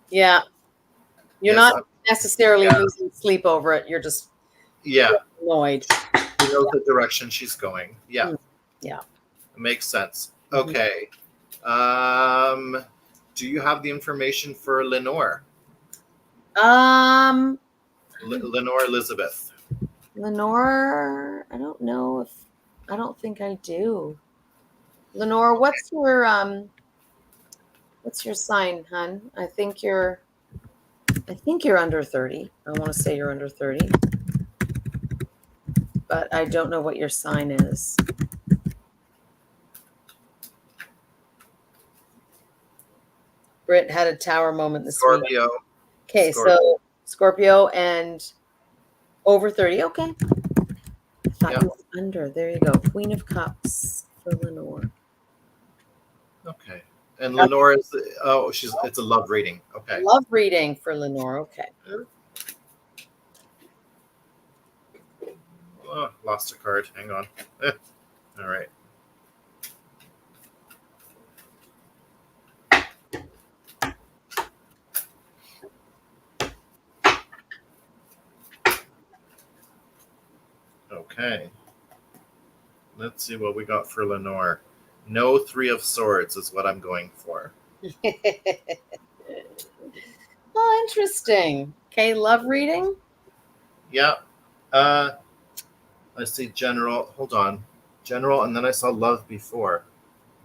Yeah. You're not necessarily losing sleep over it. You're just annoyed. You know the direction she's going. Yeah. Yeah. It makes sense. Okay. Do you have the information for Lenore? Lenore Elizabeth. Lenore, I don't know I don't think I do. Lenore, what's your sign, hun? I think you're under 30. I want to say you're under 30. But I don't know what your sign is. Britt had a tower moment this week. Scorpio. Okay, so Scorpio and over 30. Okay. I thought you were under. There you go. Queen of Cups for Lenore. Okay. And Lenore is it's a love reading. Okay. Love reading for Lenore. Okay. lost a card. Hang on. All right. Okay. Let's see what we got for Lenore. No 3 of Swords is what I'm going for. Oh, interesting. Okay, love reading. Yeah. Let's see, General. Hold on. General, and then I saw Love before.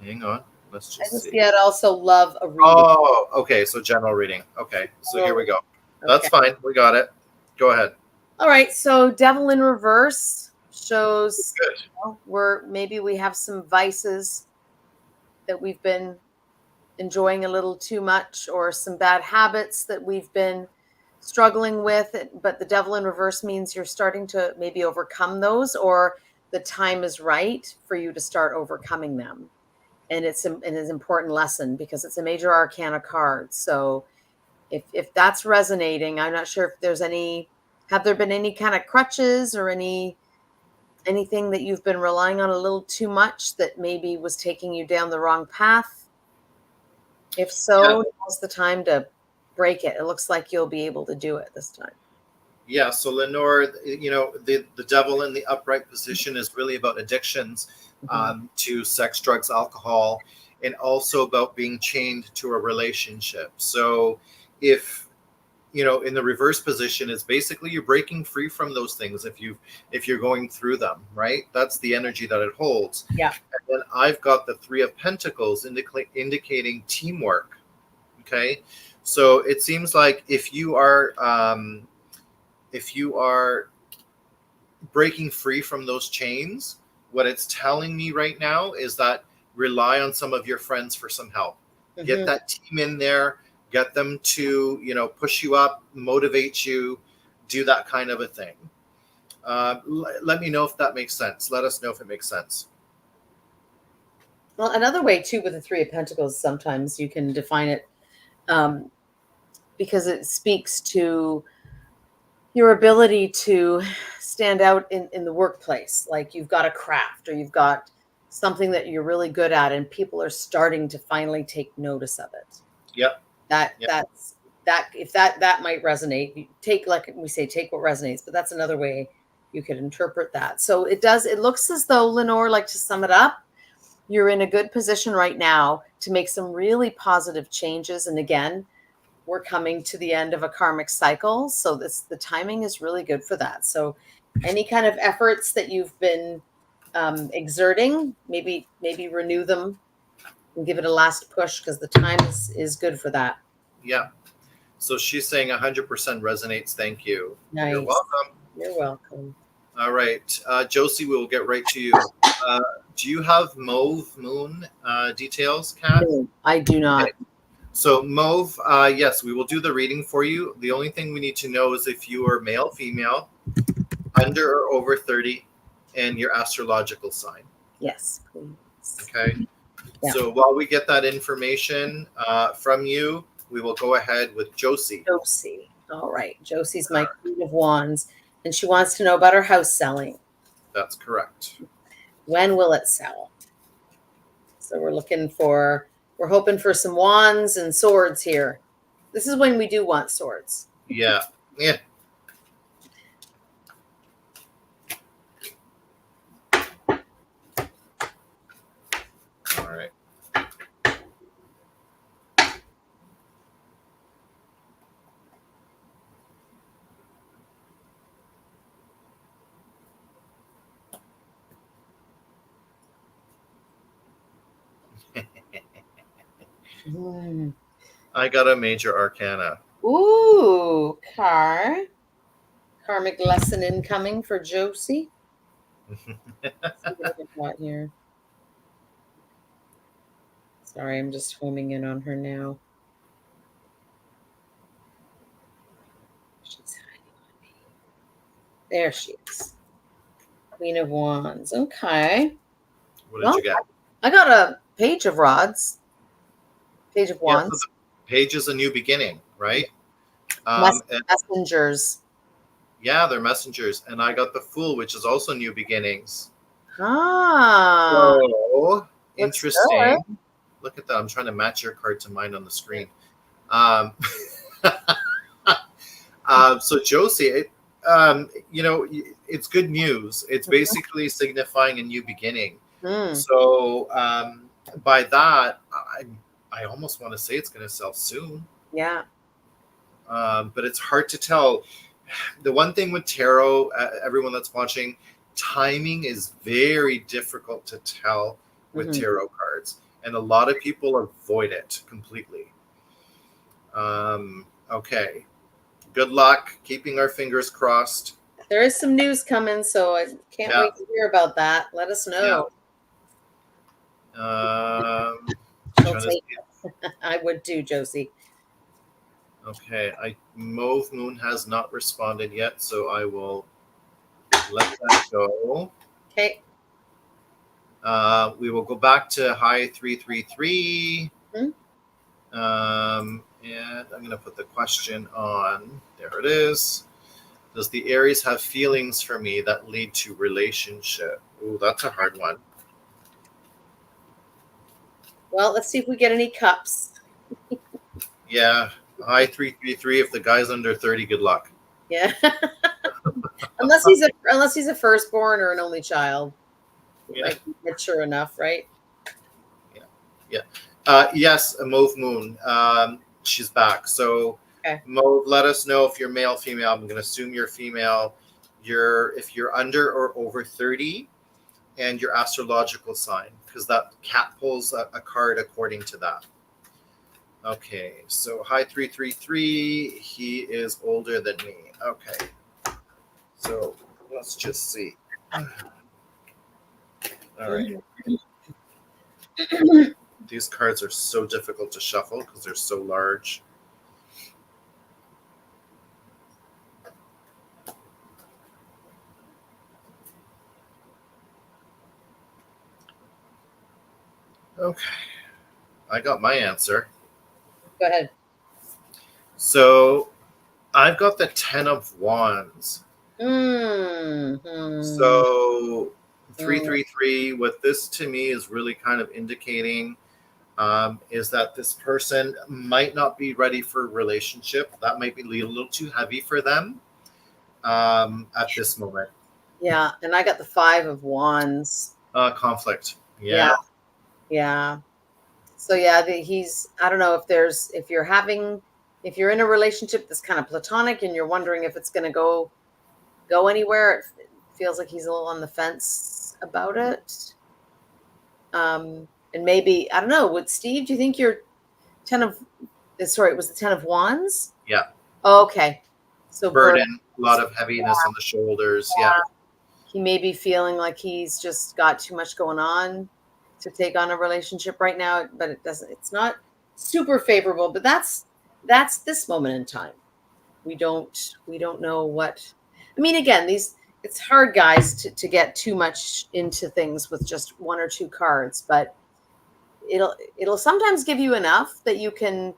Hang on. Let's I just just see. yet also love a reading. Oh, okay. So general reading. Okay. So here we go. That's fine. We got it. Go ahead. All right. So Devil in Reverse shows Good. maybe we have some vices that we've been enjoying a little too much, or some bad habits that we've been struggling with. But the Devil in Reverse means you're starting to maybe overcome those, or the time is right for you to start overcoming them. And it's an important lesson because it's a major arcana card. So if that's resonating, I'm not sure if there's have there been any kind of crutches or anything that you've been relying on a little too much that maybe was taking you down the wrong path? If so, now's the time to break it. It looks like you'll be able to do it this time. Yeah. So Lenore, the devil in the upright position is really about addictions to sex, drugs, alcohol, and also about being chained to a relationship. So if in the reverse position is basically you're breaking free from those things if you're going through them, right? That's the energy that it holds. Yeah. And then I've got the 3 of Pentacles indicating teamwork. Okay. So it seems like if you are breaking free from those chains, what it's telling me right now is that rely on some of your friends for some help. Get that team in there. Get them to, push you up, motivate you, do that kind of a thing. Let me know if that makes sense. Let us know if it makes sense. Well, another way too with the 3 of Pentacles, sometimes you can define it because it speaks to your ability to stand out in the workplace. Like you've got a craft or you've got something that you're really good at and people are starting to finally take notice of it. Yep. If that might resonate. Take, like we say, take what resonates, but that's another way you could interpret that. So it looks as though, Lenore, like to sum it up, you're in a good position right now to make some really positive changes. And again, we're coming to the end of a karmic cycle. So the timing is really good for that. So any kind of efforts that you've been exerting, maybe renew them and give it a last push because the time is good for that. Yeah. So she's saying 100% resonates. Thank you. Nice. You're welcome. You're welcome. All right. Josie, we'll get right to you. Do you have Mauve Moon details, Kat? No, I do not. Okay. So Mauve, yes, we will do the reading for you. The only thing we need to know is if you are male, female, under or over 30, and your astrological sign. Yes, please. Okay. Yeah. So while we get that information from you, we will go ahead with Josie. Josie. All right. Josie's my Queen of Wands, and she wants to know about her house selling. That's correct. When will it sell? So we're hoping for some wands and swords here. This is when we do want swords. Yeah. Yeah. All right. I got a major arcana. Ooh, karmic lesson incoming for Josie. Here. Sorry, I'm just homing in on her now. She's hiding on me. There she is. Queen of Wands. Okay. What did you get? I got a Page of Rods. Page of Wands. Yeah, so the page is a new beginning, right? Messengers. Yeah, they're messengers. And I got the Fool, which is also new beginnings. Ah, So looks interesting. good. Look at that. I'm trying to match your card to mine on the screen. Um, so Josie, it's good news. It's basically signifying a new beginning. Mm, So by that, I almost want to say it's going to sell soon, yeah. but it's hard to tell. The one thing with tarot, everyone that's watching, timing is very difficult to tell with Mhm. tarot cards, and a lot of people avoid it completely. Okay, good luck. Keeping our fingers crossed. There is some news coming, so I can't Yeah, wait to hear about that. Let us yeah. know. She'll Trying to take see. it. I would too, Josie. Okay, Mauve Moon has not responded yet, so I will let that go. Okay. We will go back to high 333. Hmm? And I'm going to put the question on. There it is. Does the Aries have feelings for me that lead to relationship? Ooh, that's a hard one. Well, let's see if we get any cups. Yeah, high 333. If the guy's under 30, good luck. Yeah. Unless he's a firstborn or an only child. It Yeah, might be mature enough, right? yeah, yeah. Yes, a Mauve Moon. She's back. So, Okay. Mauve, let us know if you're male, female. I'm going to assume you're female. If you're under or over 30, and your astrological sign, because that cat pulls a card according to that. Okay, so high 333. He is older than me. Okay, so let's just see. All right. These cards are so difficult to shuffle because they're so large. Okay, I got my answer. Go ahead. So I've got the 10 of Wands. Mm-hmm. So 333, what this to me is really kind of indicating is that this person might not be ready for a relationship. That might be a little too heavy for them at this moment. Yeah, and I got the 5 of Wands. Conflict. Yeah, Yeah. yeah. So yeah, I don't know if you're in a relationship that's kind of platonic and you're wondering if it's going to go anywhere. It feels like he's a little on the fence about it. And maybe I don't know. Would Steve? Do you think you're 10 of? Sorry, it was the 10 of Wands. Yeah. Oh, okay, so Burden, a lot of heaviness on the shoulders. Yeah. he may be feeling like he's just got too much going on to take on a relationship right now, but it's not super favorable, but that's this moment in time. We don't know what, I mean, again, it's hard, guys, to get too much into things with just 1 or 2 cards, but it'll sometimes give you enough that you can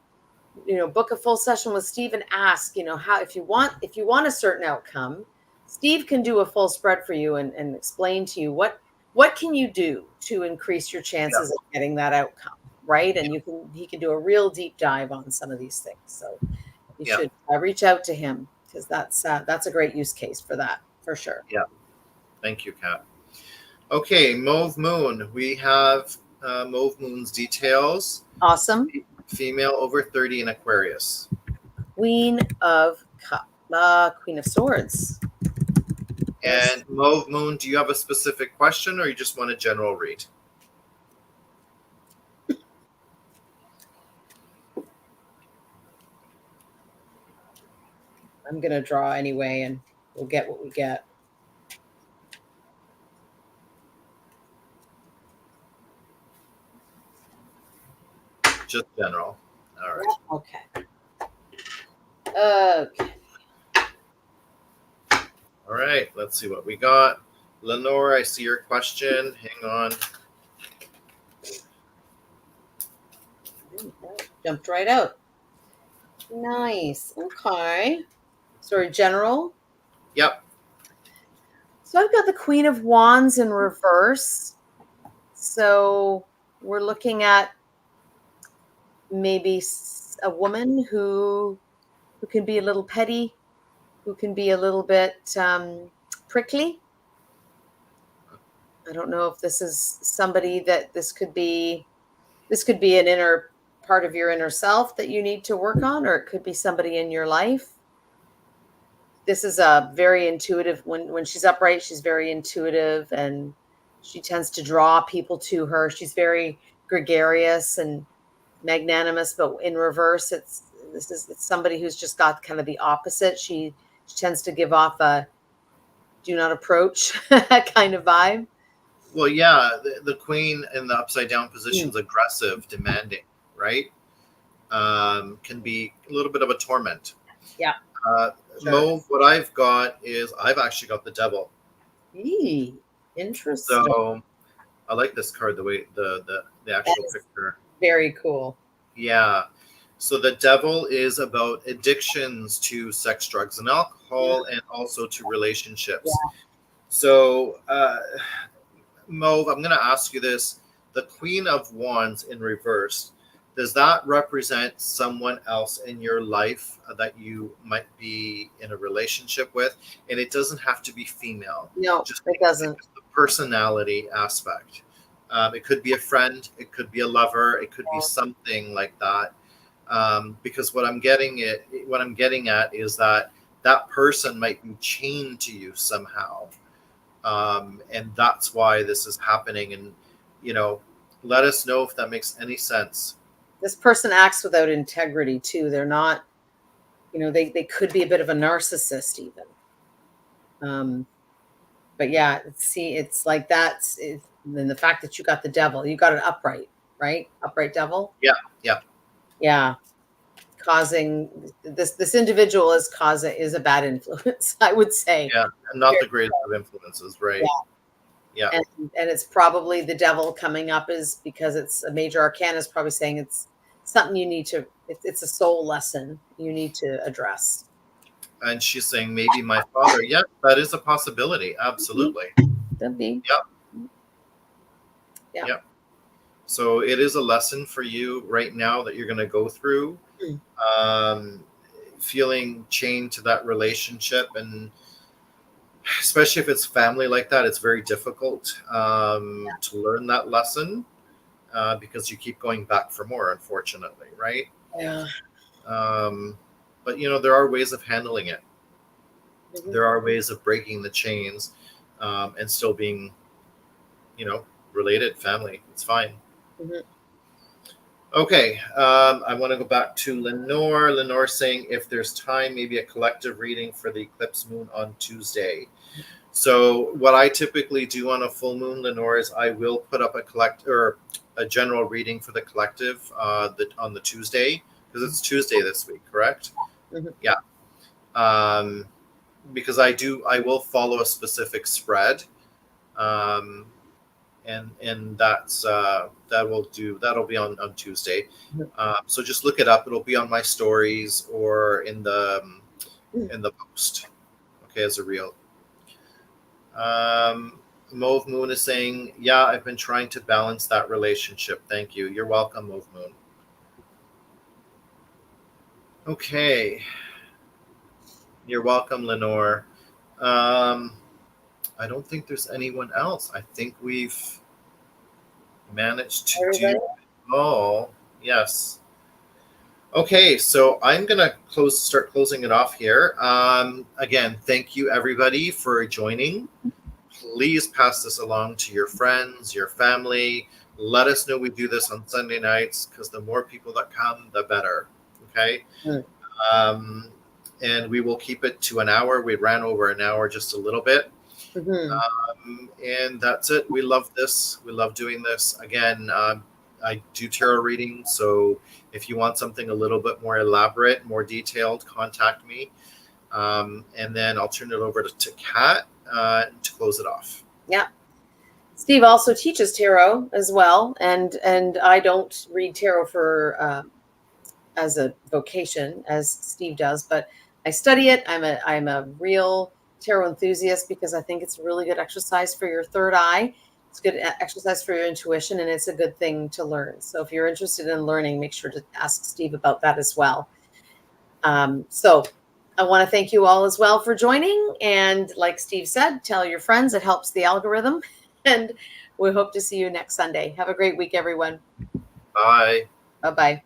book a full session with Steve and ask, how, if you want a certain outcome, Steve can do a full spread for you and explain to you what can you do to increase your Yeah. chances of getting that outcome, right? And he can do a real deep dive on some of these things. So you Yeah. should reach out to him because that's a great use case for that, for sure. Yeah. Thank you, Kat. Okay, Mauve Moon. We have Mauve Moon's details. Awesome. Female over 30 in Aquarius. Queen of Queen of Swords. And Mauve Moon, do you have a specific question or you just want a general read? I'm going to draw anyway, and we'll get what we get. Just general. All right. Okay. Okay. All right. Let's see what we got. Lenore, I see your question. Hang on. Jumped right out. Nice. Okay. Sorry, general. Yep. So I've got the Queen of Wands in reverse. So we're looking at maybe a woman who can be a little petty, who can be a little bit prickly. I don't know if this is somebody that this could be an inner part of your inner self that you need to work on, or it could be somebody in your life. This is a very intuitive, when she's upright, she's very intuitive and she tends to draw people to her. She's very gregarious and magnanimous, but in reverse, it's somebody who's just got kind of the opposite. She tends to give off a do not approach kind of vibe. Well, yeah, the queen in the upside down position is Mm. aggressive, demanding, right? Can be a little bit of a torment. Yeah, Uh, sure. Mo, what I've got is I've actually got the devil. Interesting. So I like this card, the way the actual picture. Very cool. Yeah. So the devil is about addictions to sex, drugs, and alcohol, and also to relationships. Yeah. So, Mauve, I'm going to ask you this. The Queen of Wands in reverse, does that represent someone else in your life that you might be in a relationship with? And it doesn't have to be female. No, Just it doesn't. the personality aspect. It could be a friend. It could be a lover. It could be something like that. Because what I'm getting at is that that person might be chained to you somehow. And that's why this is happening. And, let us know if that makes any sense. This person acts without integrity too. They're not, they could be a bit of a narcissist even. But yeah, it's like then the fact that you got the devil, you got it upright, right? Upright devil. Yeah. Causing this individual is a bad influence, I would say. Yeah, and not the greatest of influences, right? Yeah. And it's probably the devil coming up is because it's a major arcana is probably saying it's something you need to, it's a soul lesson you need to address. And she's saying maybe my father. Yeah, that is a possibility. Absolutely. Could be. Yep. So it is a lesson for you right now that you're going to go through. Feeling chained to that relationship, and especially if it's family like that, it's very difficult to learn that lesson because you keep going back for more, unfortunately, right? Yeah. But there are ways of handling it. There are ways of breaking the chains and still being, related, family. It's fine. Okay, I want to go back to Lenore. Lenore saying if there's time, maybe a collective reading for the eclipse moon on Tuesday. So what I typically do on a full moon, Lenore, is I will put up a general reading for the collective on the Tuesday, because it's Tuesday this week, correct? Yeah. Because I will follow a specific spread. And that'll be on Tuesday. So just look it up. It'll be on my stories or in the post. Okay, as a reel. Mauve Moon is saying, yeah, I've been trying to balance that relationship. Thank you. You're welcome, Mauve Moon. Okay. You're welcome, Lenore. I don't think there's anyone else. I think we've managed to do it all. Yes. Okay, so I'm going to start closing it off here. Again, thank you, everybody, for joining. Please pass this along to your friends, your family. Let us know we do this on Sunday nights, because the more people that come, the better. Okay? And we will keep it to an hour. We ran over an hour just a little bit. And that's it. We love this. We love doing this. Again, I do tarot readings, so if you want something a little bit more elaborate, more detailed, contact me. And then I'll turn it over to Kat to close it off. Yeah. Steve also teaches tarot as well, and I don't read tarot for as a vocation as Steve does, but I study it. I'm a real tarot enthusiast because I think it's a really good exercise for your third eye. It's good exercise for your intuition, and it's a good thing to learn. So if you're interested in learning, make sure to ask Steve about that as well. So I want to thank you all as well for joining. And like Steve said, tell your friends. It helps the algorithm. And we hope to see you next Sunday. Have a great week, everyone. Bye. Bye-bye.